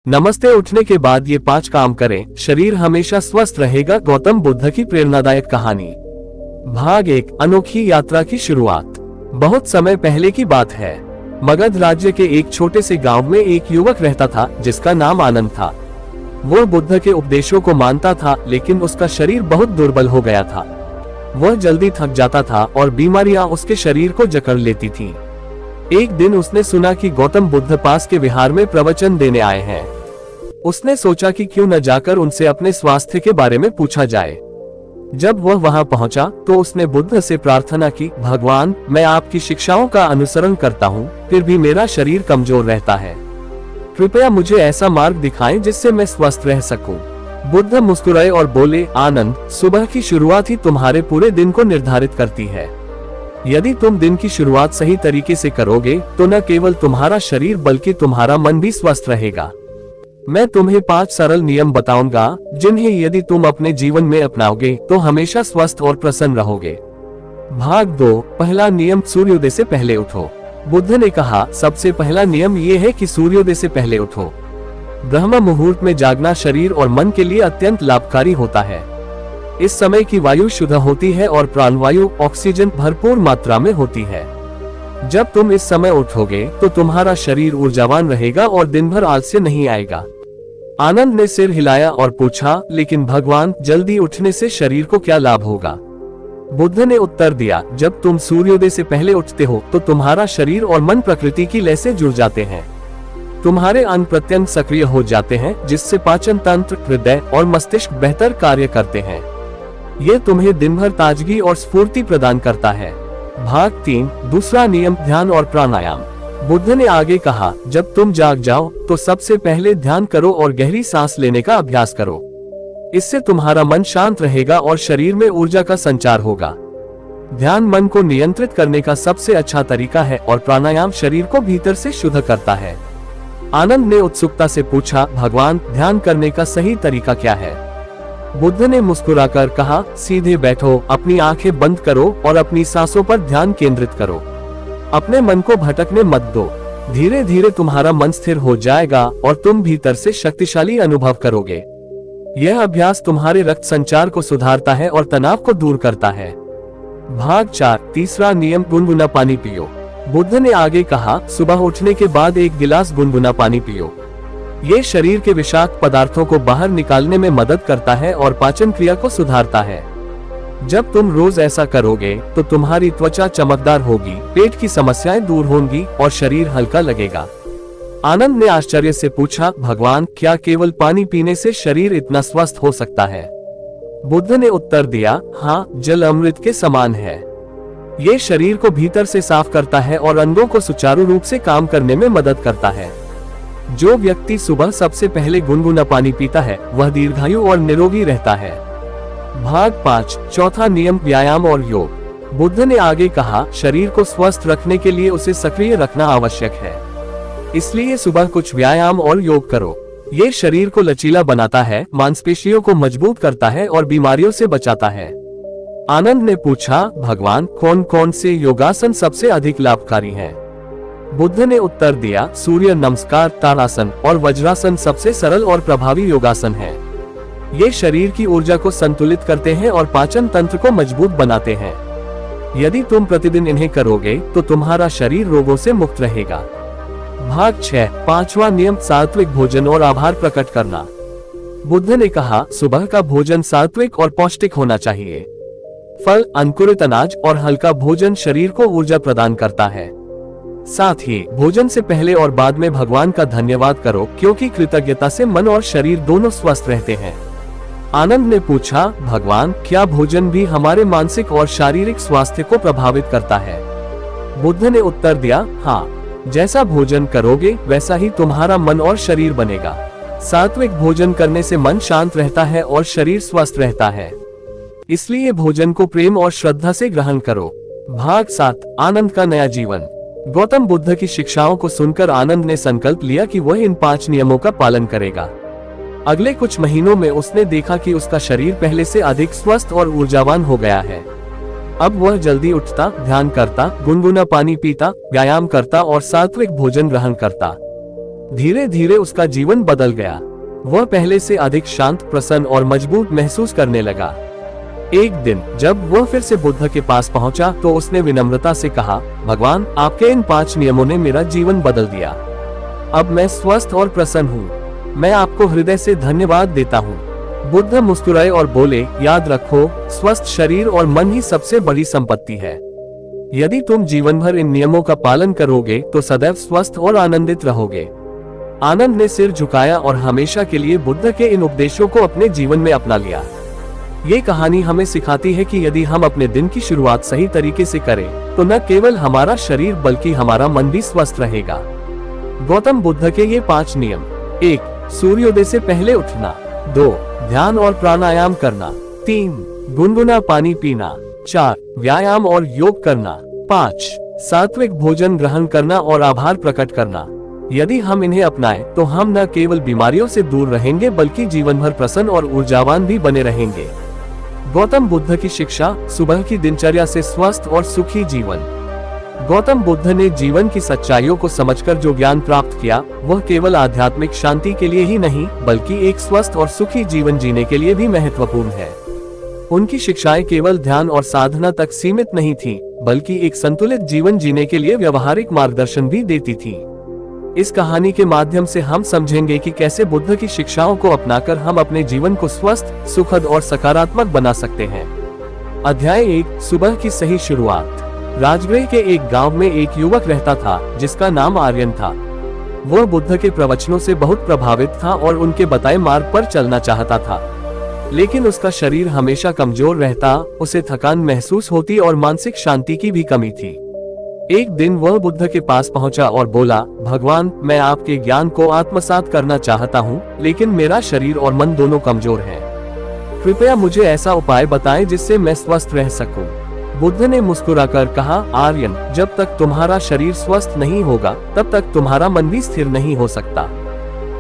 नमस्ते। उठने के बाद ये 5 काम करें, शरीर हमेशा स्वस्थ रहेगा। गौतम बुद्ध की प्रेरणादायक कहानी। भाग 1। अनोखी यात्रा की शुरुआत। बहुत समय पहले की बात है। मगध राज्य के एक छोटे से गांव में एक युवक रहता था जिसका नाम आनंद था। वो बुद्ध के उपदेशों को मानता था, लेकिन उसका शरीर बहुत दुर्बल हो गया था। वह जल्दी थक जाता था और बीमारियां उसके शरीर को जकड़ लेती थीं। एक दिन उसने सुना कि गौतम बुद्ध पास के विहार में प्रवचन देने आए हैं। उसने सोचा कि क्यों न जाकर उनसे अपने स्वास्थ्य के बारे में पूछा जाए। जब वह वहां पहुंचा तो उसने बुद्ध से प्रार्थना की, भगवान, मैं आपकी शिक्षाओं का अनुसरण करता हूं, फिर भी मेरा शरीर कमजोर रहता है। कृपया मुझे ऐसा मार्ग दिखाएं जिससे मैं स्वस्थ रह सकूं। बुद्ध मुस्कुराए और बोले, आनंद, सुबह की शुरुआत ही तुम्हारे पूरे दिन को निर्धारित करती है। यदि तुम दिन की शुरुआत सही तरीके से करोगे तो न केवल तुम्हारा शरीर बल्कि तुम्हारा मन भी स्वस्थ रहेगा। मैं तुम्हें 5 सरल नियम बताऊंगा जिन्हें यदि तुम अपने जीवन में अपनाओगे तो हमेशा स्वस्थ और प्रसन्न रहोगे। भाग 2। पहला नियम, सूर्योदय से पहले उठो। बुद्ध ने कहा, सबसे पहला नियम ये है कि सूर्योदय से पहले उठो। ब्रह्म मुहूर्त में जागना शरीर और मन के लिए अत्यंत लाभकारी होता है। इस समय की वायु शुद्ध होती है और प्राणवायु, ऑक्सीजन भरपूर मात्रा में होती है। जब तुम इस समय उठोगे तो तुम्हारा शरीर ऊर्जावान रहेगा और दिन भर आलस्य नहीं आएगा। आनंद ने सिर हिलाया और पूछा, लेकिन भगवान, जल्दी उठने से शरीर को क्या लाभ होगा? बुद्ध ने उत्तर दिया, जब तुम सूर्योदय से पहले उठते हो तो तुम्हारा शरीर और मन प्रकृति की लय से जुड़ जाते हैं। तुम्हारे अंग प्रत्यंग सक्रिय हो जाते हैं, जिससे पाचन तंत्र, हृदय और मस्तिष्क बेहतर कार्य करते हैं। ये तुम्हें दिन भर ताजगी और स्फूर्ति प्रदान करता है। भाग 3। दूसरा नियम, ध्यान और प्राणायाम। बुद्ध ने आगे कहा, जब तुम जाग जाओ तो सबसे पहले ध्यान करो और गहरी सांस लेने का अभ्यास करो। इससे तुम्हारा मन शांत रहेगा और शरीर में ऊर्जा का संचार होगा। ध्यान मन को नियंत्रित करने का सबसे अच्छा तरीका है और प्राणायाम शरीर को भीतर से शुद्ध करता है। आनंद ने उत्सुकता से पूछा, भगवान, ध्यान करने का सही तरीका क्या है? बुद्ध ने मुस्कुराकर कहा, सीधे बैठो, अपनी आंखें बंद करो और अपनी सांसों पर ध्यान केंद्रित करो। अपने मन को भटकने मत दो। धीरे धीरे तुम्हारा मन स्थिर हो जाएगा और तुम भीतर से शक्तिशाली अनुभव करोगे। यह अभ्यास तुम्हारे रक्त संचार को सुधारता है और तनाव को दूर करता है। भाग 4। तीसरा नियम, गुनगुना पानी पियो। बुद्ध ने आगे कहा, सुबह उठने के बाद 1 गिलास गुनगुना पानी पियो। ये शरीर के विषाक्त पदार्थों को बाहर निकालने में मदद करता है और पाचन क्रिया को सुधारता है। जब तुम रोज ऐसा करोगे तो तुम्हारी त्वचा चमकदार होगी, पेट की समस्याएं दूर होंगी और शरीर हल्का लगेगा। आनंद ने आश्चर्य से पूछा, भगवान, क्या केवल पानी पीने से शरीर इतना स्वस्थ हो सकता है? बुद्ध ने उत्तर दिया, हाँ, जल अमृत के समान है। ये शरीर को भीतर से साफ करता है और अंगों को सुचारू रूप से काम करने में मदद करता है। जो व्यक्ति सुबह सबसे पहले गुनगुना पानी पीता है वह दीर्घायु और निरोगी रहता है। भाग 5। चौथा नियम, व्यायाम और योग। बुद्ध ने आगे कहा, शरीर को स्वस्थ रखने के लिए उसे सक्रिय रखना आवश्यक है। इसलिए सुबह कुछ व्यायाम और योग करो। ये शरीर को लचीला बनाता है, मांसपेशियों को मजबूत करता है और बीमारियों से बचाता है। आनंद ने पूछा, भगवान, कौन कौन से योगासन सबसे अधिक लाभकारी हैं? बुद्ध ने उत्तर दिया, सूर्य नमस्कार, ताड़ासन और वज्रासन सबसे सरल और प्रभावी योगासन है। ये शरीर की ऊर्जा को संतुलित करते हैं और पाचन तंत्र को मजबूत बनाते हैं। यदि तुम प्रतिदिन इन्हें करोगे तो तुम्हारा शरीर रोगों से मुक्त रहेगा। भाग 6। पांचवा नियम, सात्विक भोजन और आभार प्रकट करना। बुद्ध ने कहा, सुबह का भोजन सात्विक और पौष्टिक होना चाहिए। फल, अंकुरित अनाज और हल्का भोजन शरीर को ऊर्जा प्रदान करता है। साथ ही भोजन से पहले और बाद में भगवान का धन्यवाद करो, क्योंकि कृतज्ञता से मन और शरीर दोनों स्वस्थ रहते हैं। आनंद ने पूछा, भगवान, क्या भोजन भी हमारे मानसिक और शारीरिक स्वास्थ्य को प्रभावित करता है? बुद्ध ने उत्तर दिया, हाँ, जैसा भोजन करोगे वैसा ही तुम्हारा मन और शरीर बनेगा। सात्विक भोजन करने से मन शांत रहता है और शरीर स्वस्थ रहता है। इसलिए भोजन को प्रेम और श्रद्धा से ग्रहण करो। भाग 7। आनंद का नया जीवन। गौतम बुद्ध की शिक्षाओं को सुनकर आनंद ने संकल्प लिया कि वह इन 5 नियमों का पालन करेगा। अगले कुछ महीनों में उसने देखा कि उसका शरीर पहले से अधिक स्वस्थ और ऊर्जावान हो गया है। अब वह जल्दी उठता, ध्यान करता, गुनगुना पानी पीता, व्यायाम करता और सात्विक भोजन ग्रहण करता। धीरे धीरे उसका जीवन बदल गया। वह पहले से अधिक शांत, प्रसन्न और मजबूत महसूस करने लगा। एक दिन जब वह फिर से बुद्ध के पास पहुंचा तो उसने विनम्रता से कहा, भगवान, आपके इन 5 नियमों ने मेरा जीवन बदल दिया। अब मैं स्वस्थ और प्रसन्न हूँ। मैं आपको हृदय से धन्यवाद देता हूँ। बुद्ध मुस्कुराए और बोले, याद रखो, स्वस्थ शरीर और मन ही सबसे बड़ी संपत्ति है। यदि तुम जीवन भर इन नियमों का पालन करोगे तो सदैव स्वस्थ और आनंदित रहोगे। आनंद ने सिर झुकाया और हमेशा के लिए बुद्ध के इन उपदेशों को अपने जीवन में अपना लिया। ये कहानी हमें सिखाती है कि यदि हम अपने दिन की शुरुआत सही तरीके से करें तो न केवल हमारा शरीर बल्कि हमारा मन भी स्वस्थ रहेगा। गौतम बुद्ध के ये 5 नियम: 1. सूर्योदय से पहले उठना। 2. ध्यान और प्राणायाम करना। 3. गुनगुना पानी पीना। 4. व्यायाम और योग करना। 5. सात्विक भोजन ग्रहण करना और आभार प्रकट करना। यदि हम इन्हें अपनाएं तो हम न केवल बीमारियों से दूर रहेंगे बल्कि जीवन भर प्रसन्न और ऊर्जावान भी बने रहेंगे। गौतम बुद्ध की शिक्षा: सुबह की दिनचर्या से स्वस्थ और सुखी जीवन। गौतम बुद्ध ने जीवन की सच्चाइयों को समझकर जो ज्ञान प्राप्त किया वह केवल आध्यात्मिक शांति के लिए ही नहीं बल्कि एक स्वस्थ और सुखी जीवन जीने के लिए भी महत्वपूर्ण है। उनकी शिक्षाएं केवल ध्यान और साधना तक सीमित नहीं थीं, बल्कि एक संतुलित जीवन जीने के लिए व्यवहारिक मार्गदर्शन भी देती थीं। इस कहानी के माध्यम से हम समझेंगे कि कैसे बुद्ध की शिक्षाओं को अपनाकर हम अपने जीवन को स्वस्थ, सुखद और सकारात्मक बना सकते हैं। अध्याय 1: सुबह की सही शुरुआत। राजगृह के एक गांव में एक युवक रहता था जिसका नाम आर्यन था। वह बुद्ध के प्रवचनों से बहुत प्रभावित था और उनके बताए मार्ग पर चलना चाहता था, लेकिन उसका शरीर हमेशा कमजोर रहता, उसे थकान महसूस होती और मानसिक शांति की भी कमी थी। एक दिन वह बुद्ध के पास पहुंचा और बोला, भगवान, मैं आपके ज्ञान को आत्मसात करना चाहता हूं, लेकिन मेरा शरीर और मन दोनों कमजोर हैं। कृपया मुझे ऐसा उपाय बताएं जिससे मैं स्वस्थ रह सकूं। बुद्ध ने मुस्कुराकर कहा, आर्यन, जब तक तुम्हारा शरीर स्वस्थ नहीं होगा तब तक तुम्हारा मन भी स्थिर नहीं हो सकता।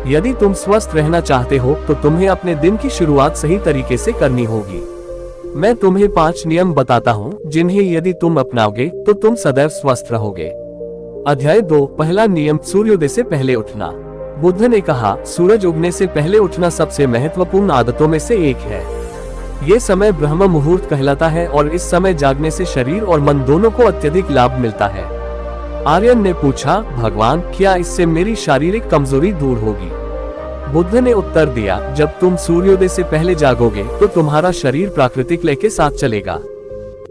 यदि तुम स्वस्थ रहना चाहते हो तो तुम्हें अपने दिन की शुरुआत सही तरीके से करनी होगी। मैं तुम्हें 5 नियम बताता हूँ जिन्हें यदि तुम अपनाओगे तो तुम सदैव स्वस्थ रहोगे। अध्याय 2: पहला नियम: सूर्योदय से पहले उठना। बुद्ध ने कहा, सूरज उगने से पहले उठना सबसे महत्वपूर्ण आदतों में से एक है। ये समय ब्रह्म मुहूर्त कहलाता है और इस समय जागने से शरीर और मन दोनों को अत्यधिक लाभ मिलता है। आर्यन ने पूछा, भगवान, क्या इससे मेरी शारीरिक कमजोरी दूर होगी? बुद्ध ने उत्तर दिया, जब तुम सूर्योदय से पहले जागोगे तो तुम्हारा शरीर प्राकृतिक लय के साथ चलेगा।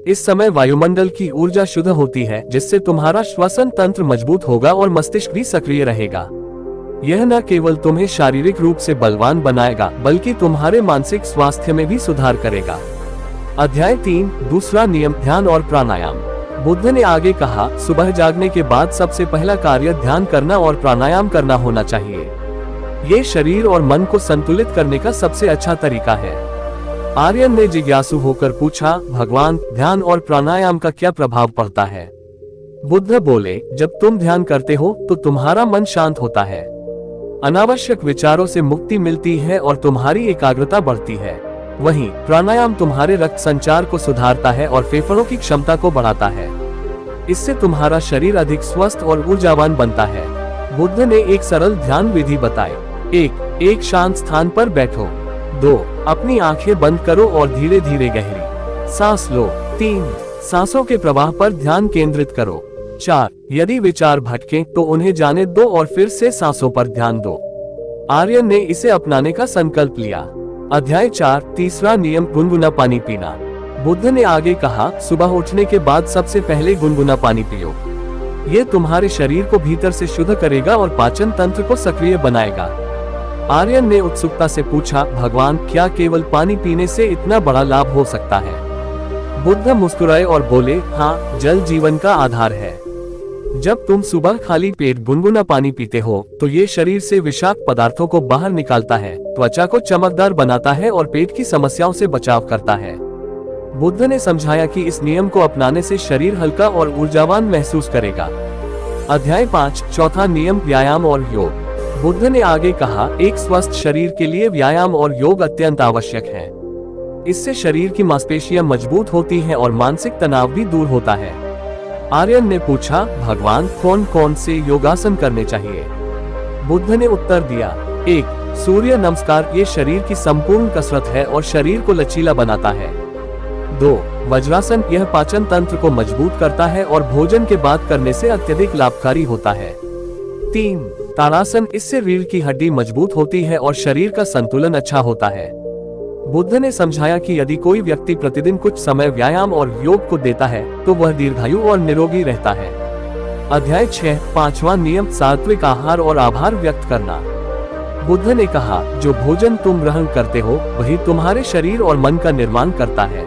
इस समय वायुमंडल की ऊर्जा शुद्ध होती है जिससे तुम्हारा श्वसन तंत्र मजबूत होगा और मस्तिष्क भी सक्रिय रहेगा। यह न केवल तुम्हें शारीरिक रूप से बलवान बनाएगा बल्कि तुम्हारे मानसिक स्वास्थ्य में भी सुधार करेगा। अध्याय 3: दूसरा नियम: ध्यान और प्राणायाम। बुद्ध ने आगे कहा, सुबह जागने के बाद सबसे पहला कार्य ध्यान करना और प्राणायाम करना होना चाहिए। ये शरीर और मन को संतुलित करने का सबसे अच्छा तरीका है। आर्यन ने जिज्ञासु होकर पूछा, भगवान, ध्यान और प्राणायाम का क्या प्रभाव पड़ता है? बुद्ध बोले, जब तुम ध्यान करते हो तो तुम्हारा मन शांत होता है, अनावश्यक विचारों से मुक्ति मिलती है और तुम्हारी एकाग्रता बढ़ती है। वहीं प्राणायाम तुम्हारे रक्त संचार को सुधारता है और फेफड़ों की क्षमता को बढ़ाता है। इससे तुम्हारा शरीर अधिक स्वस्थ और ऊर्जावान बनता है। बुद्ध ने एक सरल ध्यान विधि बताई। 1. एक शांत स्थान पर बैठो। 2. अपनी आंखें बंद करो और धीरे धीरे गहरी सांस लो। 3. सांसों के प्रवाह पर ध्यान केंद्रित करो। 4. यदि विचार भटकें तो उन्हें जाने दो और फिर से सांसों पर ध्यान दो। आर्यन ने इसे अपनाने का संकल्प लिया। अध्याय 4: तीसरा नियम: गुनगुना पानी पीना। बुद्ध ने आगे कहा, सुबह उठने के बाद सबसे पहले गुनगुना पानी पियो। ये तुम्हारे शरीर को भीतर से शुद्ध करेगा और पाचन तंत्र को सक्रिय बनाएगा। आर्यन ने उत्सुकता से पूछा, भगवान, क्या केवल पानी पीने से इतना बड़ा लाभ हो सकता है? बुद्ध मुस्कुराए और बोले, हाँ, जल जीवन का आधार है। जब तुम सुबह खाली पेट गुनगुना पानी पीते हो तो ये शरीर से विषाक्त पदार्थों को बाहर निकालता है, त्वचा को चमकदार बनाता है और पेट की समस्याओं से बचाव करता है। बुद्ध ने समझाया कि इस नियम को अपनाने से शरीर हल्का और ऊर्जावान महसूस करेगा। अध्याय 5: चौथा नियम: व्यायाम और योग। बुद्ध ने आगे कहा, एक स्वस्थ शरीर के लिए व्यायाम और योग अत्यंत आवश्यक है। इससे शरीर की मांसपेशियां मजबूत होती हैं और मानसिक तनाव भी दूर होता है। आर्यन ने पूछा, भगवान, कौन कौन से योगासन करने चाहिए? बुद्ध ने उत्तर दिया, 1. सूर्य नमस्कार, ये शरीर की संपूर्ण कसरत है और शरीर को लचीला बनाता है। 2. वज्रासन, यह पाचन तंत्र को मजबूत करता है और भोजन के बाद करने से अत्यधिक लाभकारी होता है। 3. ताड़ासन, इससे रीढ़ की हड्डी मजबूत होती है और शरीर का संतुलन अच्छा होता है। बुद्ध ने समझाया कि यदि कोई व्यक्ति प्रतिदिन कुछ समय व्यायाम और योग को देता है तो वह दीर्घायु और निरोगी रहता है। अध्याय 6, 5वां नियम, सात्विक आहार और आभार व्यक्त करना। बुद्ध ने कहा, जो भोजन तुम ग्रहण करते हो वही तुम्हारे शरीर और मन का निर्माण करता है,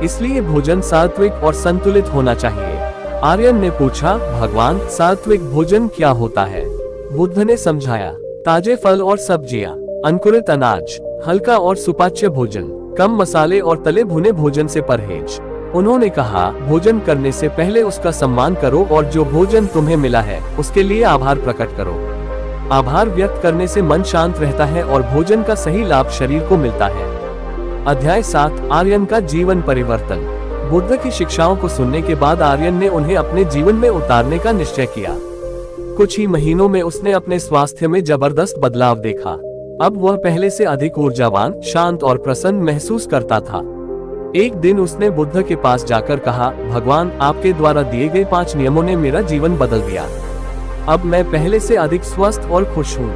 इसलिए भोजन सात्विक और संतुलित होना चाहिए। आर्यन ने पूछा, भगवान, सात्विक भोजन क्या होता है? बुद्ध ने समझाया, ताजे फल और सब्जियां, अंकुरित अनाज, हल्का और सुपाच्य भोजन, कम मसाले और तले भुने भोजन से परहेज। उन्होंने कहा, भोजन करने से पहले उसका सम्मान करो और जो भोजन तुम्हें मिला है उसके लिए आभार प्रकट करो। आभार व्यक्त करने से मन शांत रहता है और भोजन का सही लाभ शरीर को मिलता है। अध्याय 7, आर्यन का जीवन परिवर्तन। बुद्ध की शिक्षाओं को सुनने के बाद आर्यन ने उन्हें अपने जीवन में उतारने का निश्चय किया। कुछ ही महीनों में उसने अपने स्वास्थ्य में जबरदस्त बदलाव देखा। अब वह पहले से अधिक ऊर्जावान, शांत और प्रसन्न महसूस करता था। एक दिन उसने बुद्ध के पास जाकर कहा, भगवान, आपके द्वारा दिए गए 5 नियमों ने मेरा जीवन बदल दिया। अब मैं पहले से अधिक स्वस्थ और खुश हूँ।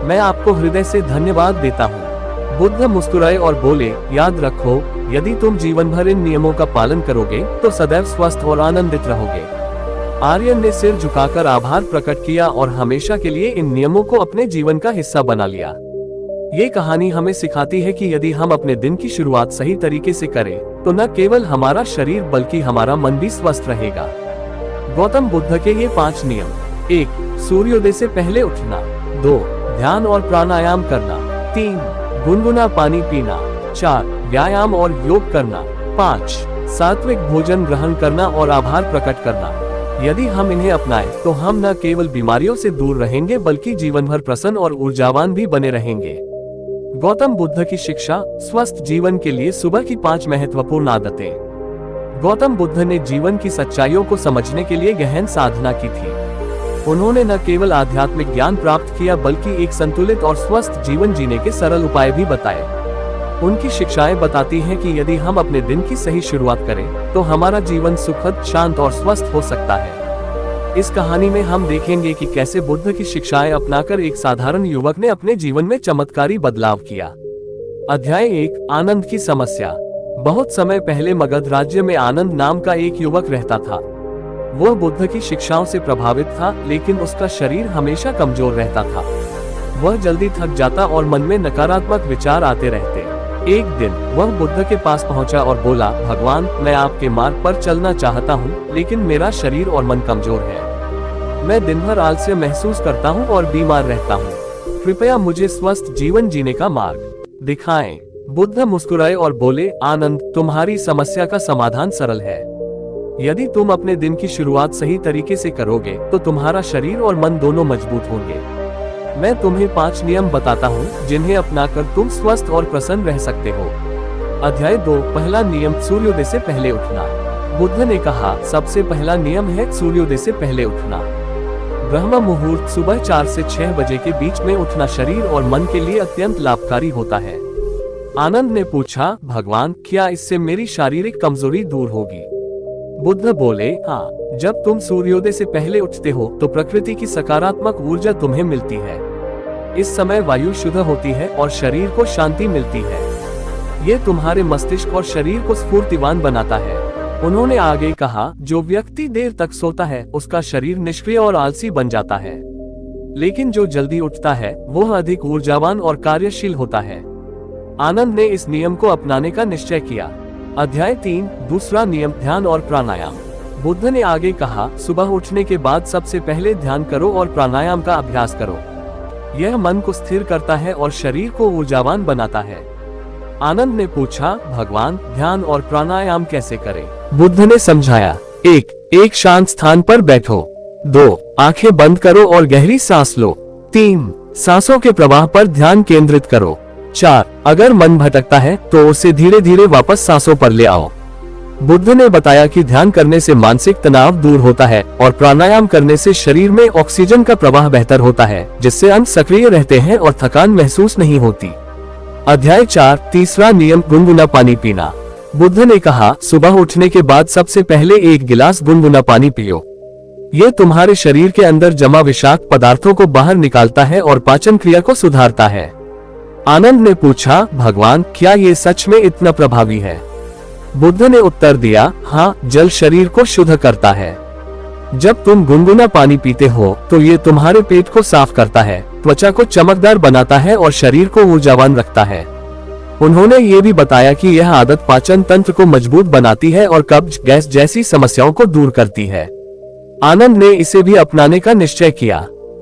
मैं आपको हृदय से धन्यवाद देता हूँ। बुद्ध मुस्कुराए और बोले, याद रखो, यदि तुम जीवन भर इन नियमों का पालन करोगे तो सदैव स्वस्थ और आनंदित रहोगे। आर्यन ने सिर झुकाकर आभार प्रकट किया और हमेशा के लिए इन नियमों को अपने जीवन का हिस्सा बना लिया। ये कहानी हमें सिखाती है कि यदि हम अपने दिन की शुरुआत सही तरीके से करें तो न केवल हमारा शरीर बल्कि हमारा मन भी स्वस्थ रहेगा। गौतम बुद्ध के ये 5 नियम: 1. सूर्योदय से पहले उठना। 2. ध्यान और प्राणायाम करना। 3. गुनगुना पानी पीना। 4. व्यायाम और योग करना। 5. सात्विक भोजन ग्रहण करना और आभार प्रकट करना। यदि हम इन्हें अपनाएं तो हम न केवल बीमारियों से दूर रहेंगे बल्कि जीवन भर प्रसन्न और ऊर्जावान भी बने रहेंगे। गौतम बुद्ध की शिक्षा, स्वस्थ जीवन के लिए सुबह की 5 महत्वपूर्ण आदतें। गौतम बुद्ध ने जीवन की सच्चाइयों को समझने के लिए गहन साधना की थी। उन्होंने न केवल आध्यात्मिक ज्ञान प्राप्त किया बल्कि एक संतुलित और स्वस्थ जीवन जीने के सरल उपाय भी बताए। उनकी शिक्षाएं बताती हैं कि यदि हम अपने दिन की सही शुरुआत करें तो हमारा जीवन सुखद, शांत और स्वस्थ हो सकता है। इस कहानी में हम देखेंगे कि कैसे बुद्ध की शिक्षाएं अपनाकर एक साधारण युवक ने अपने जीवन में चमत्कारी बदलाव किया। अध्याय 1, आनंद की समस्या। बहुत समय पहले मगध राज्य में आनंद नाम का एक युवक रहता था। वह बुद्ध की शिक्षाओं से प्रभावित था, लेकिन उसका शरीर हमेशा कमजोर रहता था। वह जल्दी थक जाता और मन में नकारात्मक विचार आते रहते। एक दिन वह बुद्ध के पास पहुंचा और बोला, भगवान, मैं आपके मार्ग पर चलना चाहता हूं, लेकिन मेरा शरीर और मन कमजोर है। मैं दिन भर आलस्य महसूस करता हूं और बीमार रहता हूं। कृपया मुझे स्वस्थ जीवन जीने का मार्ग दिखाएं। बुद्ध मुस्कुराए और बोले, आनंद, तुम्हारी समस्या का समाधान सरल है। यदि तुम अपने दिन की शुरुआत सही तरीके से करोगे तो तुम्हारा शरीर और मन दोनों मजबूत होंगे। मैं तुम्हें 5 नियम बताता हूँ जिन्हें अपनाकर तुम स्वस्थ और प्रसन्न रह सकते हो। अध्याय 2, पहला नियम, सूर्योदय से पहले उठना। बुद्ध ने कहा, सबसे पहला नियम है सूर्योदय से पहले उठना। ब्रह्म मुहूर्त सुबह 4 से 6 बजे के बीच में उठना शरीर और मन के लिए अत्यंत लाभकारी होता है। आनंद ने पूछा, भगवान, क्या इससे मेरी शारीरिक कमजोरी दूर होगी? बुद्ध बोले, हाँ, जब तुम सूर्योदय से पहले उठते हो तो प्रकृति की सकारात्मक ऊर्जा तुम्हें मिलती है। इस समय वायु शुद्ध होती है और शरीर को शांति मिलती है। ये तुम्हारे मस्तिष्क और शरीर को स्फूर्तिवान बनाता है। उन्होंने आगे कहा, जो व्यक्ति देर तक सोता है उसका शरीर निष्क्रिय और आलसी बन जाता है, लेकिन जो जल्दी उठता है वह अधिक ऊर्जावान और कार्यशील होता है। आनंद ने इस नियम को अपनाने का निश्चय किया। अध्याय 3, दूसरा नियम, ध्यान और प्राणायाम। बुद्ध ने आगे कहा, सुबह उठने के बाद सबसे पहले ध्यान करो और प्राणायाम का अभ्यास करो। यह मन को स्थिर करता है और शरीर को ऊर्जावान बनाता है। आनंद ने पूछा, भगवान, ध्यान और प्राणायाम कैसे करें? बुद्ध ने समझाया, 1. एक शांत स्थान पर बैठो। 2. आंखें बंद करो और गहरी सांस लो। 3. सांसों के प्रवाह पर ध्यान केंद्रित करो। 4. अगर मन भटकता है तो उसे धीरे धीरे वापस सांसों पर ले आओ। बुद्ध ने बताया कि ध्यान करने से मानसिक तनाव दूर होता है और प्राणायाम करने से शरीर में ऑक्सीजन का प्रवाह बेहतर होता है, जिससे अंग सक्रिय रहते हैं और थकान महसूस नहीं होती। अध्याय 4, तीसरा नियम, गुनगुना पानी पीना। बुद्ध ने कहा, सुबह उठने के बाद सबसे पहले 1 गिलास गुनगुना पानी पियो। ये तुम्हारे शरीर के अंदर जमा विषाक्त पदार्थों को बाहर निकालता है और पाचन क्रिया को सुधारता है। आनंद ने पूछा, भगवान, क्या ये सच में इतना प्रभावी है? बुद्ध ने उत्तर दिया, हाँ, जल शरीर को शुद्ध करता है। जब तुम गुनगुना पानी पीते हो तो ये तुम्हारे पेट को साफ करता है, त्वचा को चमकदार बनाता है और शरीर को ऊर्जावान रखता है। उन्होंने ये भी बताया कि यह आदत पाचन तंत्र को मजबूत बनाती है और कब्ज, गैस जैसी समस्याओं को दूर करती है। आनंद ने इसे भी अपनाने का निश्चय किया।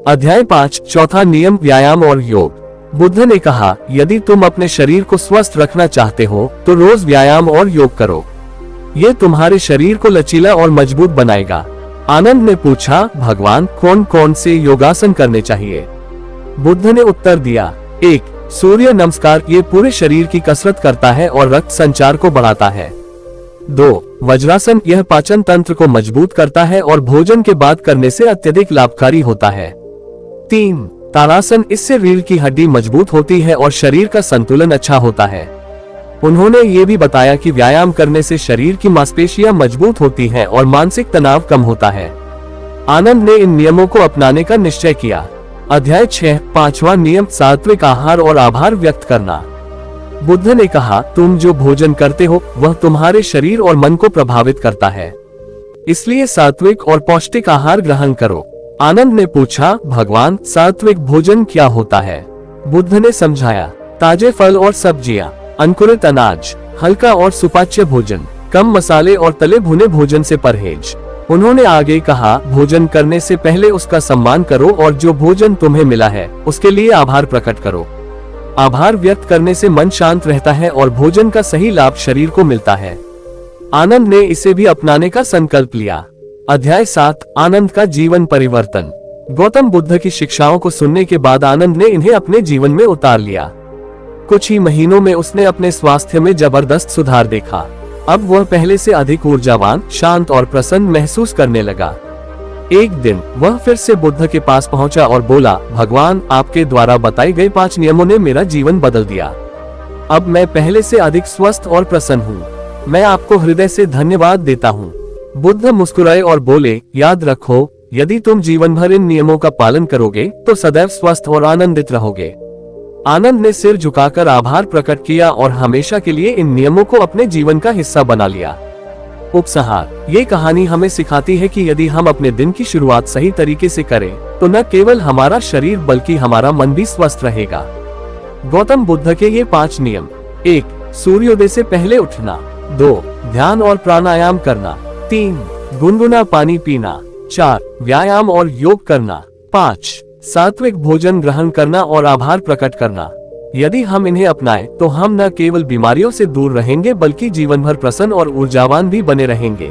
अध्याय 5, चौथा नियम, व्यायाम और योग। बुद्ध ने कहा, यदि तुम अपने शरीर को स्वस्थ रखना चाहते हो तो रोज व्यायाम और योग करो। ये तुम्हारे शरीर को लचीला और मजबूत बनाएगा। आनंद ने पूछा, भगवान, कौन कौन से योगासन करने चाहिए? बुद्ध ने उत्तर दिया, 1, सूर्य नमस्कार, ये पूरे शरीर की कसरत करता है और रक्त संचार को बढ़ाता है। 2, वज्रासन, यह पाचन तंत्र को मजबूत करता है और भोजन के बाद करने से अत्यधिक लाभकारी होता है। 3, ताड़ासन, इससे रीढ़ की हड्डी मजबूत होती है और शरीर का संतुलन अच्छा होता है। उन्होंने ये भी बताया कि व्यायाम करने से शरीर की मांसपेशियां मजबूत होती हैं और मानसिक तनाव कम होता है। आनंद ने इन नियमों को अपनाने का निश्चय किया। अध्याय 6, पांचवा नियम, सात्विक आहार और आभार व्यक्त करना। बुद्ध ने कहा, तुम जो भोजन करते हो वह तुम्हारे शरीर और मन को प्रभावित करता है, इसलिए सात्विक और पौष्टिक आहार ग्रहण करो। आनंद ने पूछा, भगवान, सात्विक भोजन क्या होता है? बुद्ध ने समझाया, ताजे फल और सब्जियां, अंकुरित अनाज, हल्का और सुपाच्य भोजन, कम मसाले और तले भुने भोजन से परहेज। उन्होंने आगे कहा, भोजन करने से पहले उसका सम्मान करो और जो भोजन तुम्हें मिला है उसके लिए आभार प्रकट करो। आभार व्यक्त करने से मन शांत रहता है और भोजन का सही लाभ शरीर को मिलता है। आनंद ने इसे भी अपनाने का संकल्प लिया। अध्याय 7, आनंद का जीवन परिवर्तन। गौतम बुद्ध की शिक्षाओं को सुनने के बाद आनंद ने इन्हें अपने जीवन में उतार लिया। कुछ ही महीनों में उसने अपने स्वास्थ्य में जबरदस्त सुधार देखा। अब वह पहले से अधिक ऊर्जावान, शांत और प्रसन्न महसूस करने लगा। एक दिन वह फिर से बुद्ध के पास पहुंचा और बोला, भगवान, आपके द्वारा बताए गए 5 नियमों ने मेरा जीवन बदल दिया। अब मैं पहले से अधिक स्वस्थ और प्रसन्न हूँ। मैं आपको हृदय से धन्यवाद देता हूँ। बुद्ध मुस्कुराए और बोले, याद रखो, यदि तुम जीवन भर इन नियमों का पालन करोगे तो सदैव स्वस्थ और आनंदित रहोगे। आनंद ने सिर झुकाकर आभार प्रकट किया और हमेशा के लिए इन नियमों को अपने जीवन का हिस्सा बना लिया। उपसंहार, ये कहानी हमें सिखाती है कि यदि हम अपने दिन की शुरुआत सही तरीके से करें तो न केवल हमारा शरीर बल्कि हमारा मन भी स्वस्थ रहेगा। गौतम बुद्ध के ये 5 नियम: 1, सूर्योदय से पहले उठना। 2, ध्यान और प्राणायाम करना। 3, गुनगुना पानी पीना। 4, व्यायाम और योग करना। 5, सात्विक भोजन ग्रहण करना और आभार प्रकट करना। यदि हम इन्हें अपनाएं तो हम न केवल बीमारियों से दूर रहेंगे बल्कि जीवन भर प्रसन्न और ऊर्जावान भी बने रहेंगे।